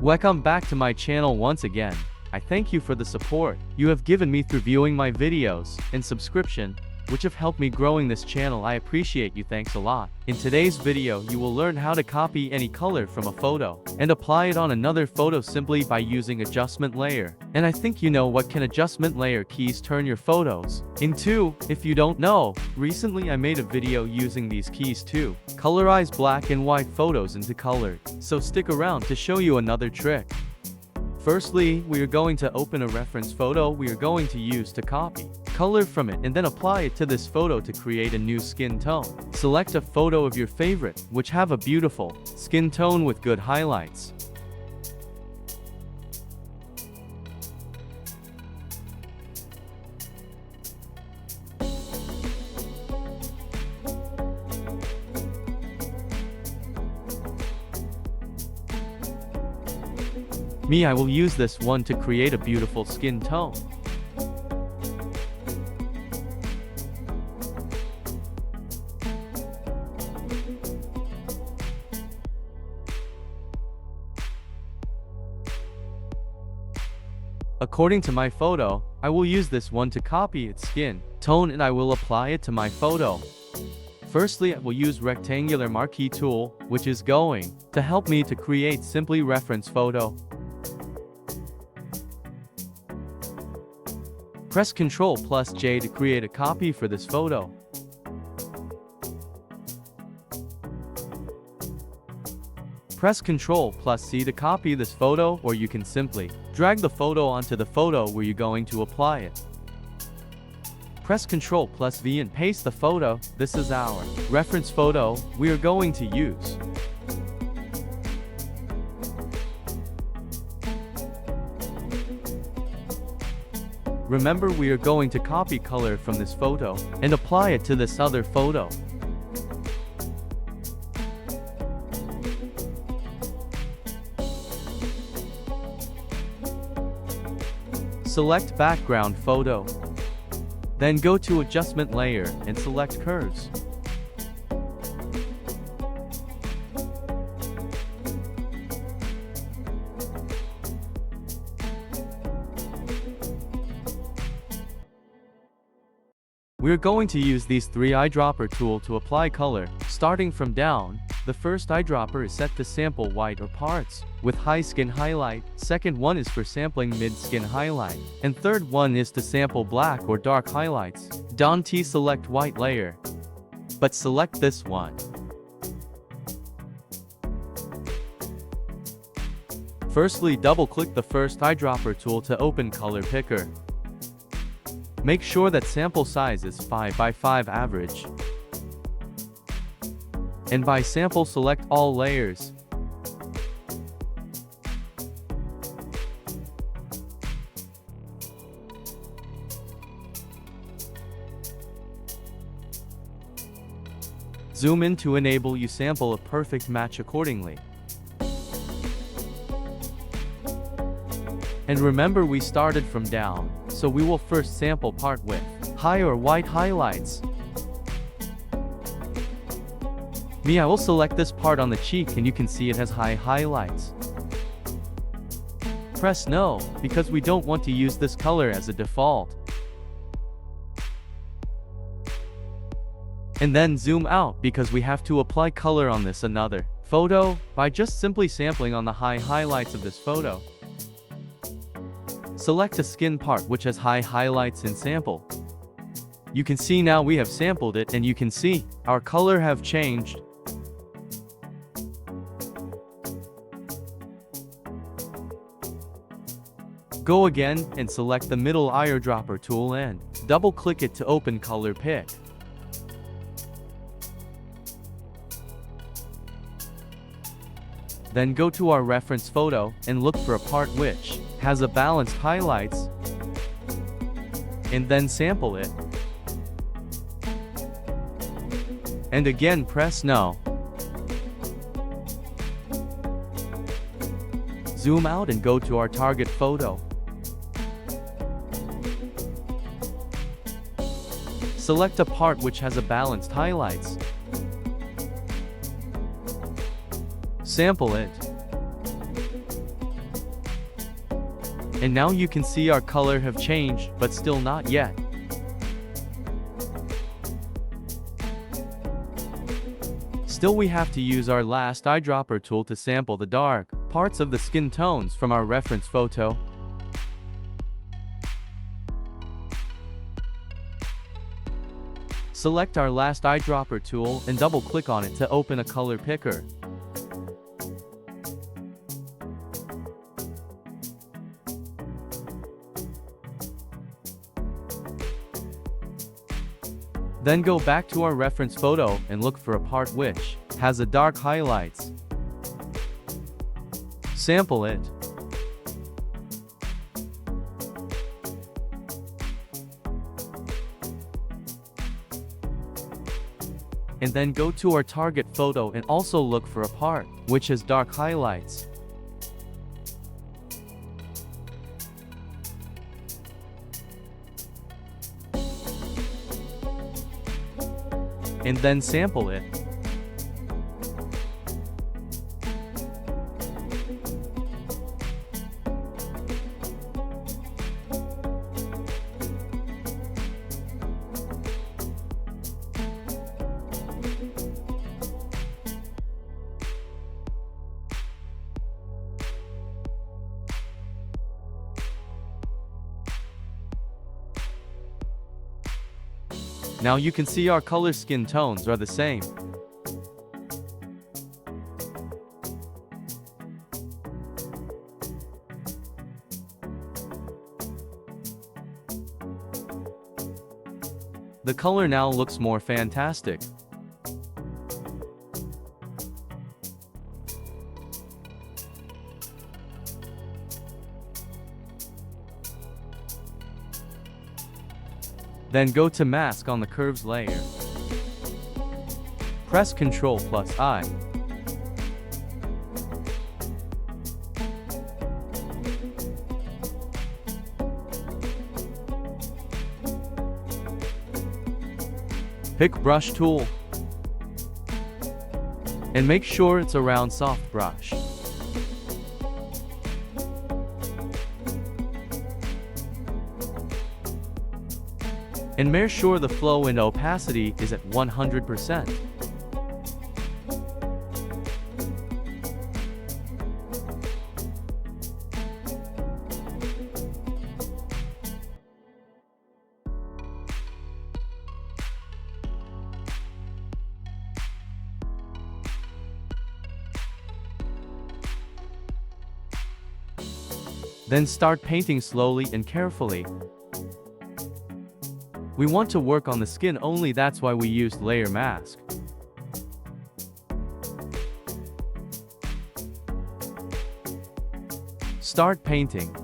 Welcome back to my channel once again. I thank you for the support you have given me through viewing my videos and subscription, which have helped me growing this channel. I appreciate you, thanks a lot. In today's video you will learn how to copy any color from a photo and apply it on another photo simply by using adjustment layer. And I think you know what can adjustment layer keys turn your photos into. If you don't know, recently I made a video using these keys to colorize black and white photos into color. So stick around to show you another trick. Firstly, we are going to open a reference photo we are going to use to copy color from it and then apply it to this photo to create a new skin tone. Select a photo of your favorite, which have a beautiful skin tone with good highlights. I will use this one to create a beautiful skin tone. According to my photo, I will use this one to copy its skin tone and I will apply it to my photo. Firstly, I will use rectangular marquee tool, which is going to help me to create simply reference photo. Press Ctrl+J to create a copy for this photo. Press Ctrl+C to copy this photo, or you can simply drag the photo onto the photo where you're going to apply it. Press Ctrl+V and paste the photo. This is our reference photo we are going to use. Remember, we are going to copy color from this photo and apply it to this other photo. Select background photo. Then go to adjustment layer and select curves. We are going to use these three eyedropper tool to apply color. Starting from down, the first eyedropper is set to sample white or parts with high skin highlight. Second one is for sampling mid skin highlight. And third one is to sample black or dark highlights. Don't select white layer, but select this one. Firstly, double click the first eyedropper tool to open color picker. Make sure that sample size is 5x5 average. And by sample select all layers. Zoom in to enable you sample a perfect match accordingly. And remember, we started from down, so we will first sample part with high or white highlights. I will select this part on the cheek and you can see it has high highlights. Press no, because we don't want to use this color as a default. And then zoom out because we have to apply color on this another photo by just simply sampling on the high highlights of this photo. Select a skin part which has high highlights and sample. You can see now we have sampled it and you can see our color have changed. Go again and select the middle eyedropper tool and double click it to open color pick. Then go to our reference photo and look for a part which has a balanced highlights and then sample it. And again press no. Zoom out and go to our target photo. Select a part which has a balanced highlights. Sample it. And now you can see our color have changed, but still not yet. Still we have to use our last eyedropper tool to sample the dark parts of the skin tones from our reference photo. Select our last eyedropper tool and double-click on it to open a color picker. Then go back to our reference photo and look for a part which has a dark highlights. Sample it. And then go to our target photo and also look for a part which has dark highlights. And then sample it. Now you can see our color skin tones are the same. The color now looks more fantastic. Then go to Mask on the curves layer. Press Ctrl+I. Pick Brush tool. And make sure it's a round soft brush. And make sure the flow and opacity is at 100%. Then start painting slowly and carefully. We want to work on the skin only, that's why we used layer mask. Start painting.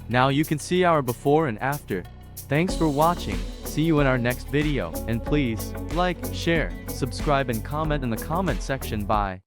Now you can see our before and after. Thanks for watching. See you in our next video, and please, like, share, subscribe and comment in the comment section. Bye.